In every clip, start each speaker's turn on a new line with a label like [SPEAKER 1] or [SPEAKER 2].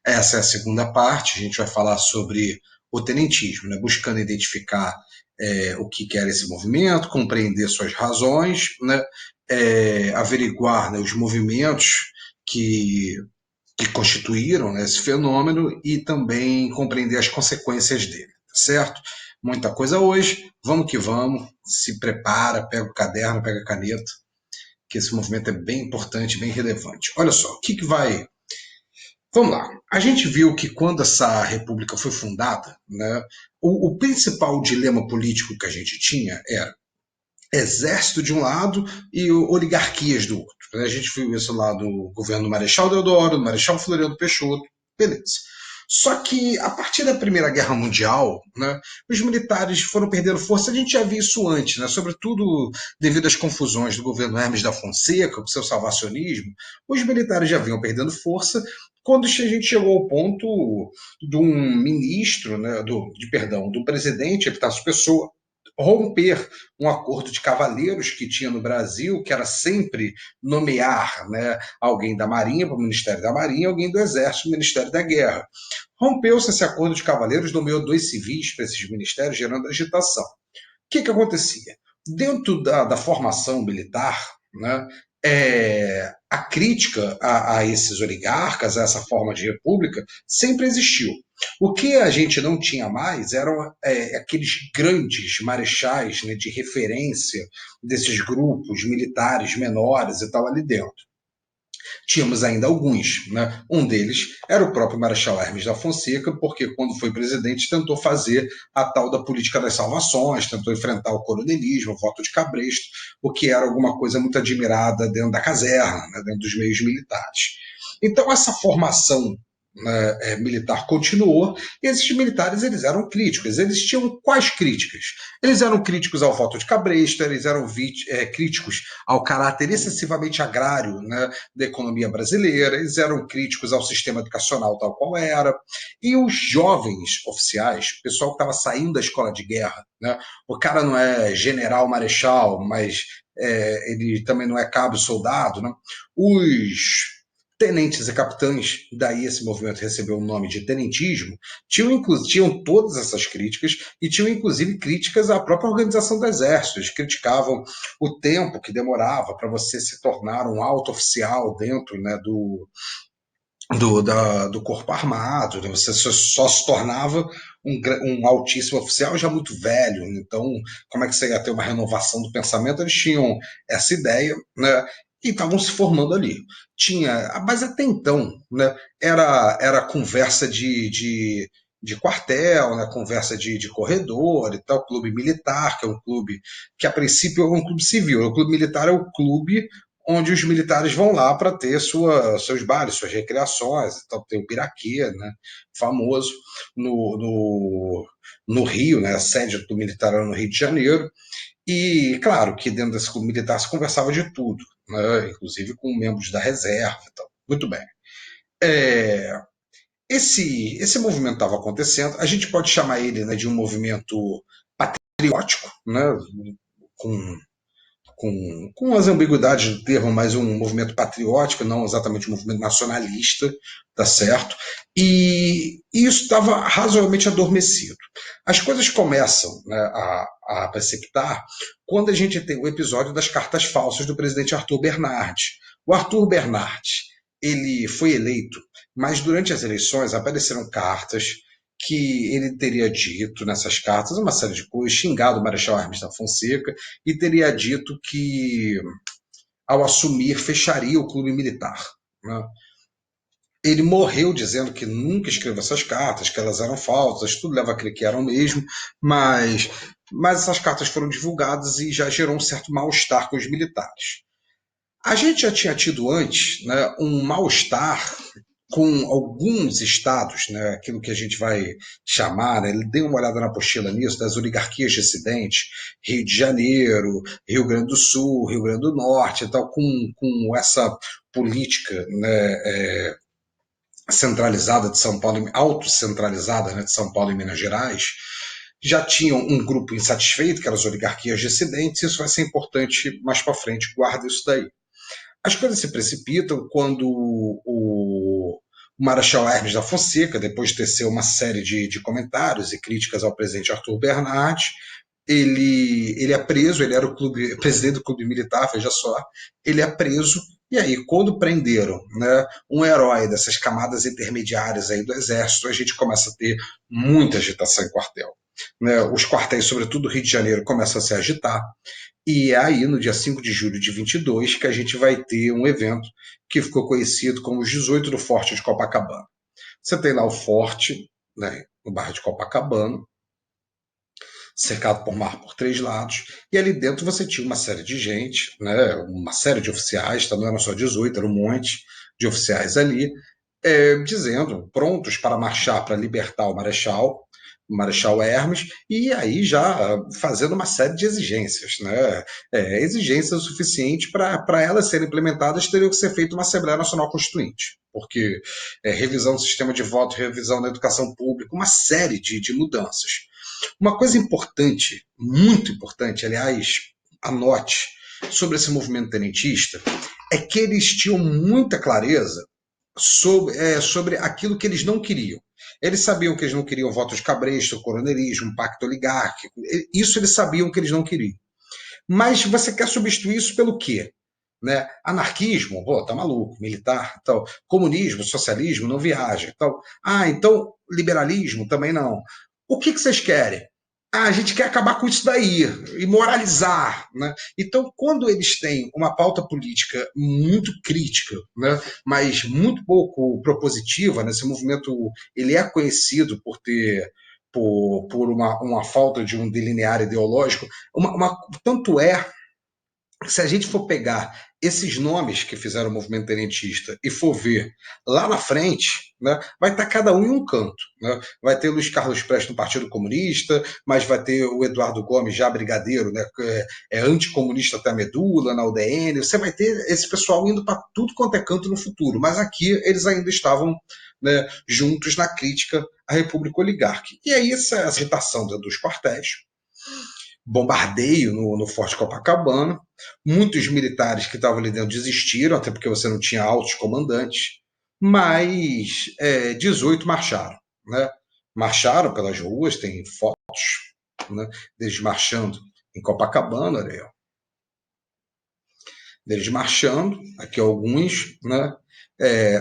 [SPEAKER 1] Essa é a segunda parte, a gente vai falar sobre o tenentismo, né? Buscando identificar o que quer esse movimento, compreender suas razões, né? Averiguar, né, os movimentos que, que constituíram, né, esse fenômeno e também compreender as consequências dele, tá certo? Muita coisa hoje, vamos que vamos, se prepara, pega o caderno, pega a caneta, que esse movimento é bem importante, bem relevante. Olha só, o que vai. Vamos lá. A gente viu que quando essa república foi fundada, né, o principal dilema político que a gente tinha era exército de um lado e oligarquias do outro. A gente viu isso lá do governo do Marechal Deodoro, do Marechal Floriano Peixoto, beleza. Só que a partir da Primeira Guerra Mundial, né, os militares foram perdendo força. A gente já viu isso antes, né, sobretudo devido às confusões do governo Hermes da Fonseca, com seu salvacionismo. Os militares já vinham perdendo força quando a gente chegou ao ponto de um ministro, né, do presidente, Epitácio Pessoa, romper um acordo de cavalheiros que tinha no Brasil, que era sempre nomear, né, alguém da Marinha para o Ministério da Marinha, alguém do Exército para o Ministério da Guerra. Rompeu-se esse acordo de cavalheiros, nomeou 2 civis para esses ministérios, gerando agitação. O que acontecia? Dentro da formação militar, né, a crítica a esses oligarcas, a essa forma de república, sempre existiu. O que a gente não tinha mais eram aqueles grandes marechais, né, de referência desses grupos militares menores e tal ali dentro. Tínhamos ainda alguns, né? Um deles era o próprio Marechal Hermes da Fonseca, porque quando foi presidente tentou fazer a tal da política das salvações, tentou enfrentar o coronelismo, o voto de cabresto, o que era alguma coisa muito admirada dentro da caserna, né? Dentro dos meios militares. Então essa formação, né, militar continuou, e esses militares eles eram críticos. Eles tinham quais críticas? Eles eram críticos ao voto de cabresto, eles eram críticos ao caráter excessivamente agrário, né, da economia brasileira, eles eram críticos ao sistema educacional tal qual era, e os jovens oficiais, o pessoal que estava saindo da escola de guerra, né, o cara não é general marechal, mas ele também não é cabo soldado, né, os tenentes e capitães, daí esse movimento recebeu o nome de tenentismo, tinham todas essas críticas e tinham inclusive críticas à própria organização do exército. Eles criticavam o tempo que demorava para você se tornar um alto oficial dentro, né, do corpo armado, né? Você só se tornava um altíssimo oficial já muito velho, então como é que você ia ter uma renovação do pensamento? Eles tinham essa ideia, né? E estavam se formando ali. Mas até então, né? Era conversa de quartel, né? Conversa de corredor e tal, clube militar, que é um clube que a princípio é um clube civil, o clube militar é o clube onde os militares vão lá para ter seus bares, suas recreações. Então tem o Piraquê, né, famoso, no Rio, né, a sede do militar era no Rio de Janeiro. E claro que dentro desse clube militar se conversava de tudo, né, inclusive com membros da reserva. Então, muito bem. É, esse movimento estava acontecendo, a gente pode chamar ele, né, de um movimento patriótico, né, com com as ambiguidades do termo, mas um movimento patriótico, não exatamente um movimento nacionalista, tá certo? E isso estava razoavelmente adormecido. As coisas começam, né, a precipitar quando a gente tem o episódio das cartas falsas do presidente Arthur Bernardes. O Arthur Bernardes, ele foi eleito, mas durante as eleições apareceram cartas que ele teria dito nessas cartas uma série de coisas, xingado o Marechal Hermes da Fonseca e teria dito que, ao assumir, fecharia o clube militar. Né? Ele morreu dizendo que nunca escreveu essas cartas, que elas eram falsas, tudo leva a crer que eram mesmo, mas essas cartas foram divulgadas e já gerou um certo mal-estar com os militares. A gente já tinha tido antes, né, um mal-estar com alguns estados, né, aquilo que a gente vai chamar, né, dê uma olhada na apostila nisso, das oligarquias dissidentes, Rio de Janeiro, Rio Grande do Sul, Rio Grande do Norte, e tal, com essa política, né, centralizada de São Paulo, autocentralizada, né, de São Paulo e Minas Gerais, já tinham um grupo insatisfeito, que eram as oligarquias dissidentes, isso vai ser importante mais para frente, guarda isso daí. As coisas se precipitam quando O Marechal Hermes da Fonseca, depois de tecer uma série de comentários e críticas ao presidente Arthur Bernardes, ele é preso, ele era o presidente do clube militar, veja só, ele é preso, e aí quando prenderam, né, um herói dessas camadas intermediárias aí do exército, a gente começa a ter muita agitação em quartel. Né? Os quartéis, sobretudo do Rio de Janeiro, começam a se agitar, e é aí, no dia 5 de julho de 22, que a gente vai ter um evento que ficou conhecido como os 18 do Forte de Copacabana. Você tem lá o forte, né, no bairro de Copacabana, cercado por mar por três lados, e ali dentro você tinha uma série de gente, né, uma série de oficiais, tá? Não eram só 18, era um monte de oficiais ali, dizendo, prontos para marchar para libertar o Marechal Hermes, e aí já fazendo uma série de exigências, né? Exigências o suficiente para elas serem implementadas, teria que ser feita uma Assembleia Nacional Constituinte, porque revisão do sistema de voto, revisão da educação pública, uma série de mudanças. Uma coisa importante, muito importante, aliás, anote, sobre esse movimento tenentista, é que eles tinham muita clareza sobre aquilo que eles não queriam. Eles sabiam que eles não queriam voto de cabresto, coronelismo, pacto oligárquico. Isso eles sabiam que eles não queriam. Mas você quer substituir isso pelo quê? Né? Anarquismo, pô, tá maluco, militar, tal. Comunismo, socialismo, não viaja, tal. Ah, então liberalismo também não. O que vocês querem? Ah, a gente quer acabar com isso daí e moralizar, né? Então, quando eles têm uma pauta política muito crítica, né, mas muito pouco propositiva, né, esse movimento ele é conhecido por ter por uma falta de um delinear ideológico, tanto é se a gente for pegar esses nomes que fizeram o movimento tenentista e for ver lá na frente, né, vai estar cada um em um canto. Né? Vai ter Luiz Carlos Prestes no Partido Comunista, mas vai ter o Eduardo Gomes já brigadeiro, né, que é anticomunista até a medula, na UDN. Você vai ter esse pessoal indo para tudo quanto é canto no futuro. Mas aqui eles ainda estavam, né, juntos na crítica à República Oligárquica. E aí essa agitação dos quartéis, bombardeio no Forte Copacabana. Muitos militares que estavam ali dentro desistiram, até porque você não tinha altos comandantes, mas 18 marcharam. Né? Marcharam pelas ruas, tem fotos, né, deles marchando em Copacabana, olha, deles marchando, aqui alguns, né?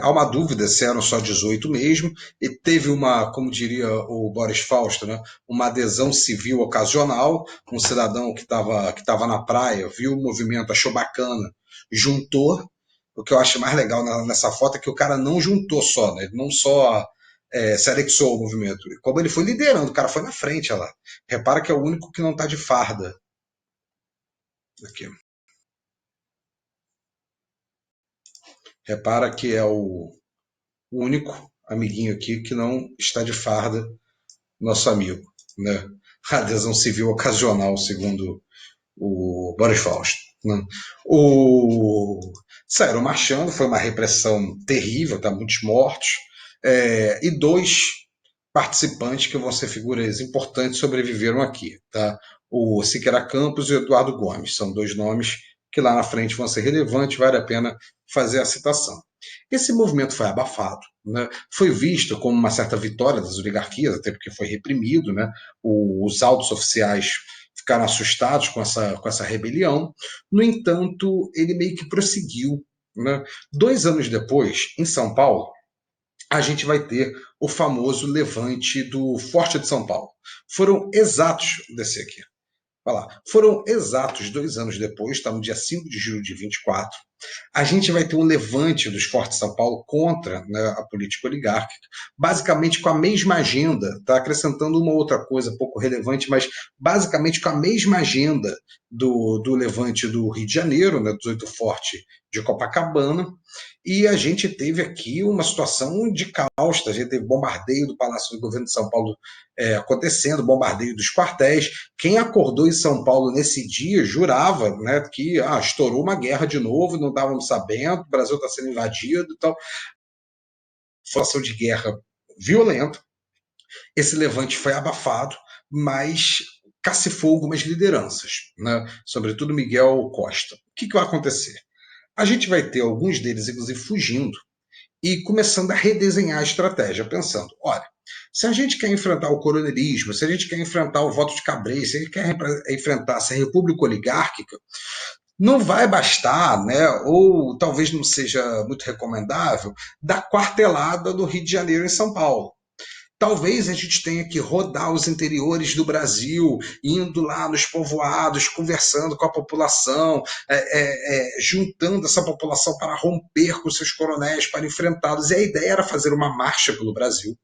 [SPEAKER 1] Há uma dúvida se eram só 18 mesmo, e teve uma, como diria o Boris Fausto, né, uma adesão civil ocasional, um cidadão que tava na praia, viu o movimento, achou bacana, juntou. O que eu acho mais legal nessa foto é que o cara não juntou só, né, ele não só se anexou ao movimento, como ele foi liderando, o cara foi na frente, olha lá. Repara que é o único que não está de farda. Aqui. Repara que é o único amiguinho aqui que não está de farda, nosso amigo, né? Adesão civil ocasional, segundo o Boris Fausto. Né? Saíram marchando, foi uma repressão terrível, tá? Muitos mortos, e dois participantes que vão ser figuras importantes sobreviveram aqui. Tá? O Siqueira Campos e o Eduardo Gomes, são dois nomes que lá na frente vão ser relevantes, vale a pena fazer a citação. Esse movimento foi abafado, né? Foi visto como uma certa vitória das oligarquias, até porque foi reprimido, né? Os altos oficiais ficaram assustados com essa rebelião. No entanto, ele meio que prosseguiu. Né? 2 anos depois, em São Paulo, a gente vai ter o famoso levante do Forte de São Paulo. Foram exatos, desse aqui, vai lá, foram exatos 2 anos depois, está no dia 5 de julho de 24, a gente vai ter um levante dos Fortes de São Paulo contra, né, a política oligárquica, basicamente com a mesma agenda, tá acrescentando uma outra coisa pouco relevante, mas basicamente com a mesma agenda do levante do Rio de Janeiro, né, 18 Forte de Copacabana, e a gente teve aqui uma situação de caos, a gente teve bombardeio do Palácio do Governo de São Paulo acontecendo, bombardeio dos quartéis. Quem acordou em São Paulo nesse dia jurava, né, que estourou uma guerra de novo, não estávamos sabendo, o Brasil está sendo invadido e tal. Situação de guerra violenta. Esse levante foi abafado, mas cacifou algumas lideranças, né, sobretudo Miguel Costa. O que vai acontecer? A gente vai ter alguns deles, inclusive, fugindo e começando a redesenhar a estratégia, pensando, olha, se a gente quer enfrentar o coronelismo, se a gente quer enfrentar o voto de cabresto, se a gente quer enfrentar essa república oligárquica, não vai bastar, né, ou talvez não seja muito recomendável, dar quartelada no Rio de Janeiro e em São Paulo. Talvez a gente tenha que rodar os interiores do Brasil, indo lá nos povoados, conversando com a população, juntando essa população para romper com seus coronéis, para enfrentá-los. E a ideia era fazer uma marcha pelo Brasil,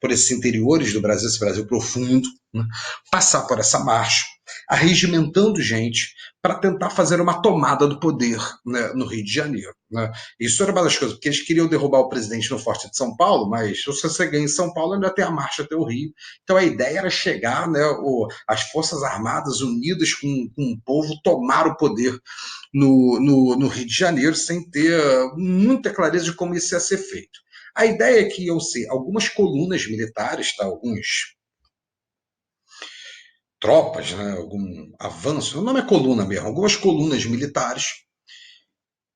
[SPEAKER 1] por esses interiores do Brasil, esse Brasil profundo, né? Passar por essa marcha, arregimentando gente para tentar fazer uma tomada do poder, né, no Rio de Janeiro. Né? Isso era uma das coisas, porque eles queriam derrubar o presidente no Forte de São Paulo, mas se você ganha em São Paulo, ainda tem a marcha até o Rio. Então a ideia era chegar, né, as Forças Armadas unidas com o povo, tomar o poder no Rio de Janeiro, sem ter muita clareza de como isso ia ser feito. A ideia é que iam ser algumas colunas militares, tá? Alguns tropas, né? Algum avanço, o nome é coluna mesmo, algumas colunas militares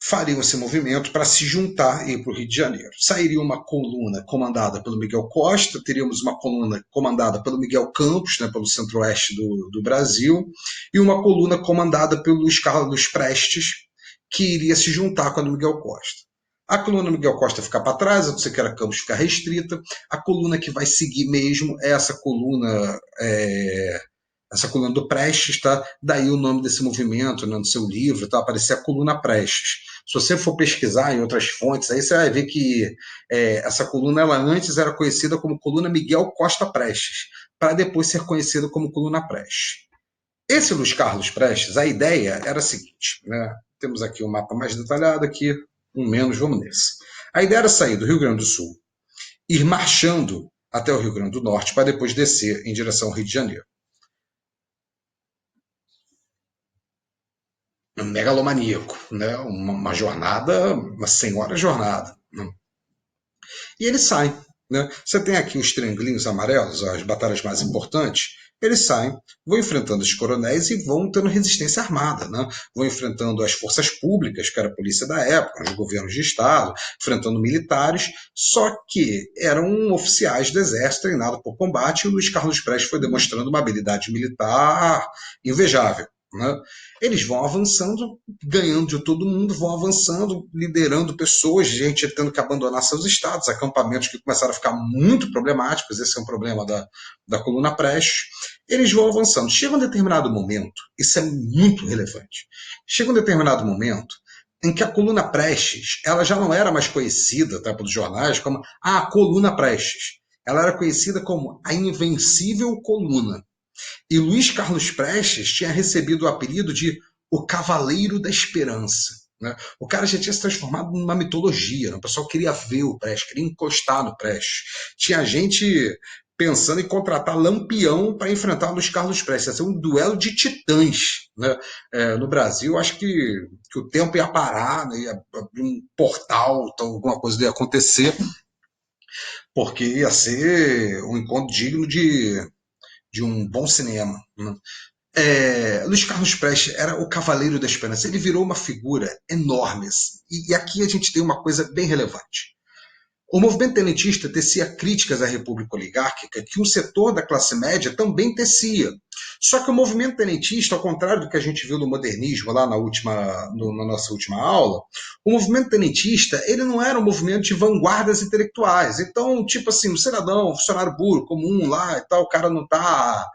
[SPEAKER 1] fariam esse movimento para se juntar e ir para o Rio de Janeiro. Sairia uma coluna comandada pelo Miguel Costa, teríamos uma coluna comandada pelo Miguel Campos, né, pelo centro-oeste do Brasil, e uma coluna comandada pelo Luiz Carlos Prestes, que iria se juntar com a do Miguel Costa. A coluna Miguel Costa ficar para trás, a do Sequeira Campos ficar restrita. A coluna que vai seguir mesmo é essa coluna do Prestes, tá? Daí o nome desse movimento, né, no seu livro, tá? Aparecer a coluna Prestes. Se você for pesquisar em outras fontes, aí você vai ver que essa coluna, ela antes era conhecida como coluna Miguel Costa Prestes, para depois ser conhecida como coluna Prestes. Esse Luiz Carlos Prestes, a ideia era a seguinte, né? Temos aqui um mapa mais detalhado, aqui um menos, vamos nesse. A ideia era sair do Rio Grande do Sul, ir marchando até o Rio Grande do Norte, para depois descer em direção ao Rio de Janeiro. Um megalomaníaco, né? Uma jornada, uma senhora jornada. Né? E eles saem. Né? Você tem aqui os triangulinhos amarelos, as batalhas mais importantes. Eles saem, vão enfrentando os coronéis e vão tendo resistência armada. Né? Vão enfrentando as forças públicas, que era a polícia da época, os governos de Estado, enfrentando militares, só que eram oficiais do exército treinados por combate e o Luiz Carlos Prestes foi demonstrando uma habilidade militar invejável. Né? Eles vão avançando, ganhando de todo mundo, vão avançando, liderando pessoas, gente tendo que abandonar seus estados, acampamentos que começaram a ficar muito problemáticos, esse é um problema da coluna Prestes. Eles vão avançando. Chega um determinado momento, isso é muito relevante, chega um determinado momento em que a coluna Prestes, ela já não era mais conhecida, tá, pelos jornais como a coluna Prestes. Ela era conhecida como a Invencível Coluna. E Luiz Carlos Prestes tinha recebido o apelido de o Cavaleiro da Esperança. Né? O cara já tinha se transformado numa mitologia. Né? O pessoal queria ver o Prestes, queria encostar no Prestes. Tinha gente pensando em contratar Lampião para enfrentar o Luiz Carlos Prestes. Ia ser um duelo de titãs. Né? No Brasil, acho que o tempo ia parar, né? Ia abrir um portal, então, alguma coisa ia acontecer, porque ia ser um encontro digno de um bom cinema. Né? Luiz Carlos Prestes era o Cavaleiro da Esperança. Ele virou uma figura enorme. E aqui a gente tem uma coisa bem relevante. O movimento tenentista tecia críticas à República Oligárquica que um setor da classe média também tecia. Só que o movimento tenentista, ao contrário do que a gente viu no modernismo lá na nossa última aula, o movimento tenentista ele não era um movimento de vanguardas intelectuais. Então, tipo assim, um cidadão, um funcionário burro, comum lá e tal, o cara não está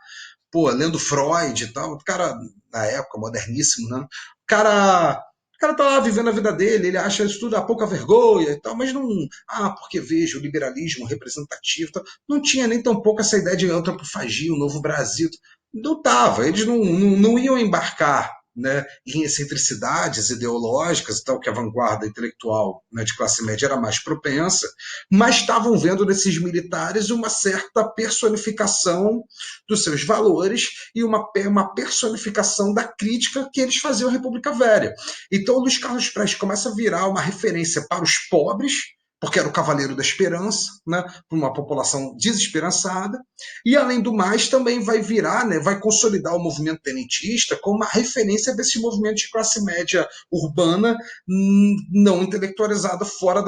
[SPEAKER 1] lendo Freud e tal, o cara, na época, moderníssimo, né? O cara tá lá vivendo a vida dele, ele acha isso tudo a pouca vergonha e tal, mas não. Porque veja o liberalismo representativo. Tal. Não tinha nem tão pouco essa ideia de antropofagia, o novo Brasil. Não tava, eles não iam embarcar, né, em excentricidades ideológicas e tal, que a vanguarda intelectual, né, de classe média era mais propensa, mas estavam vendo nesses militares uma certa personificação dos seus valores e uma personificação da crítica que eles faziam à República Velha. Então, o Luiz Carlos Prestes começa a virar uma referência para os pobres, porque era o Cavaleiro da Esperança, né, para uma população desesperançada, e além do mais também vai virar, né, vai consolidar o movimento tenentista como uma referência desse movimento de classe média urbana não intelectualizada fora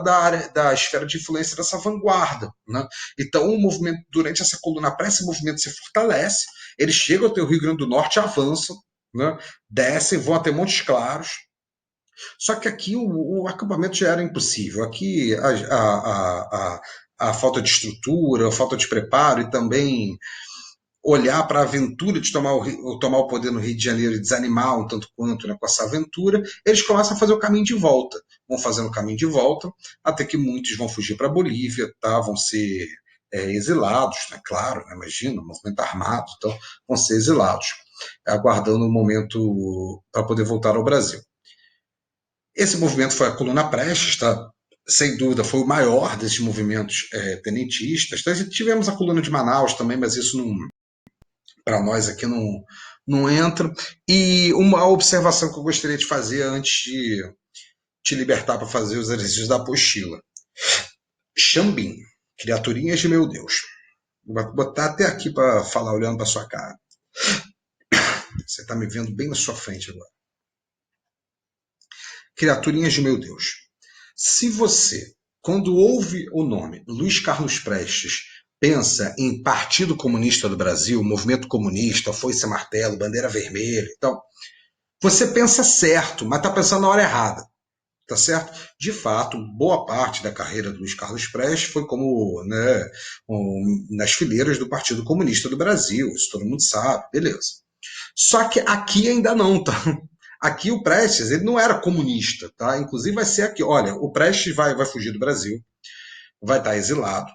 [SPEAKER 1] da área da esfera de influência dessa vanguarda, né? Então o movimento durante essa coluna pré, esse movimento se fortalece, eles chegam até o Rio Grande do Norte, avançam, né? Descem, vão até Montes Claros. Só que aqui o acampamento já era impossível. Aqui a falta de estrutura, a falta de preparo e também olhar para a aventura de tomar o poder no Rio de Janeiro e desanimar um tanto quanto, né, com essa aventura, eles começam a fazer o caminho de volta. Vão fazendo o caminho de volta, até que muitos vão fugir para a Bolívia, tá? Vão ser exilados, né? Claro, né? Imagina, um movimento armado, então vão ser exilados, aguardando o momento para poder voltar ao Brasil. Esse movimento foi a Coluna Prestes, tá? Sem dúvida foi o maior desses movimentos tenentistas. Então, tivemos a Coluna de Manaus também, mas isso não, para nós aqui não entra. E uma observação que eu gostaria de fazer antes de te libertar para fazer os exercícios da apostila. Xambim, criaturinhas de meu Deus. Vou botar até aqui para falar olhando para sua cara. Você está me vendo bem na sua frente agora. Criaturinhas de meu Deus. Se você, quando ouve o nome Luiz Carlos Prestes, pensa em Partido Comunista do Brasil, Movimento Comunista, Foice Martelo, Bandeira Vermelha, então, você pensa certo, mas está pensando na hora errada. Tá certo? De fato, boa parte da carreira do Luiz Carlos Prestes foi como, né, nas fileiras do Partido Comunista do Brasil, isso todo mundo sabe, beleza. Só que aqui ainda não, tá? Aqui o Prestes, ele não era comunista, tá? Inclusive vai ser aqui, olha, o Prestes vai fugir do Brasil, vai estar exilado,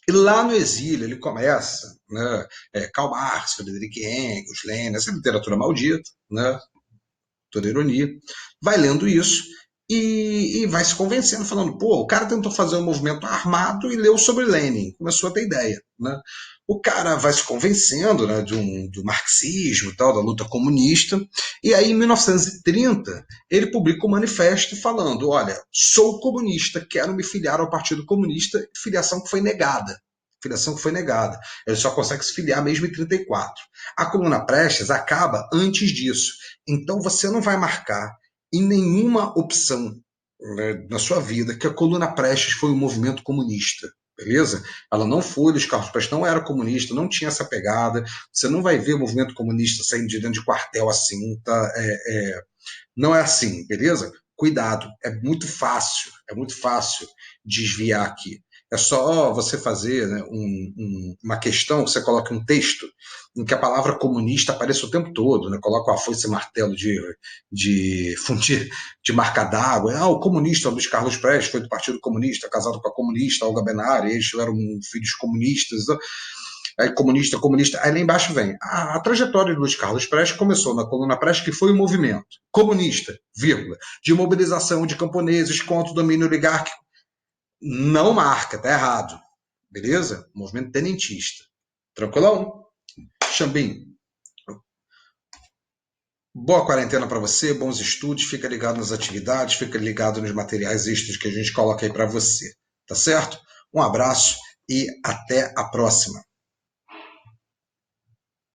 [SPEAKER 1] e lá no exílio ele começa, né, Karl Marx, Friedrich Engels, Lenin, essa literatura maldita, né, toda ironia, vai lendo isso e vai se convencendo, falando, pô, o cara tentou fazer um movimento armado e leu sobre Lenin, começou a ter ideia, né? O cara vai se convencendo, né, do marxismo, tal, da luta comunista, e aí em 1930 ele publica um manifesto falando, olha, sou comunista, quero me filiar ao Partido Comunista, filiação que foi negada. Filiação que foi negada. Ele só consegue se filiar mesmo em 34. A Coluna Prestes acaba antes disso. Então você não vai marcar em nenhuma opção, né, na sua vida que a Coluna Prestes foi um movimento comunista. Beleza? Ela não foi, Luiz Carlos Prestes não era comunista, não tinha essa pegada. Você não vai ver o movimento comunista saindo de dentro de quartel assim, tá? Não é assim, beleza? Cuidado, é muito fácil desviar aqui. É só você fazer, né, uma questão, você coloca um texto em que a palavra comunista apareça o tempo todo, né? Coloca uma foice e martelo de fundir de marca d'água. Ah, o comunista Luiz Carlos Prestes foi do Partido Comunista, casado com a comunista Olga Benari, eles tiveram filhos comunistas. Aí comunista, comunista. Aí lá embaixo vem. A trajetória de Luiz Carlos Prestes começou na Coluna Prestes, que foi um movimento comunista, vírgula, de mobilização de camponeses contra o domínio oligárquico. Não marca, tá errado. Beleza? Movimento tenentista. Tranquilão? Xambim. Boa quarentena para você, bons estudos, fica ligado nas atividades, fica ligado nos materiais extras que a gente coloca aí para você. Tá certo? Um abraço e até a próxima.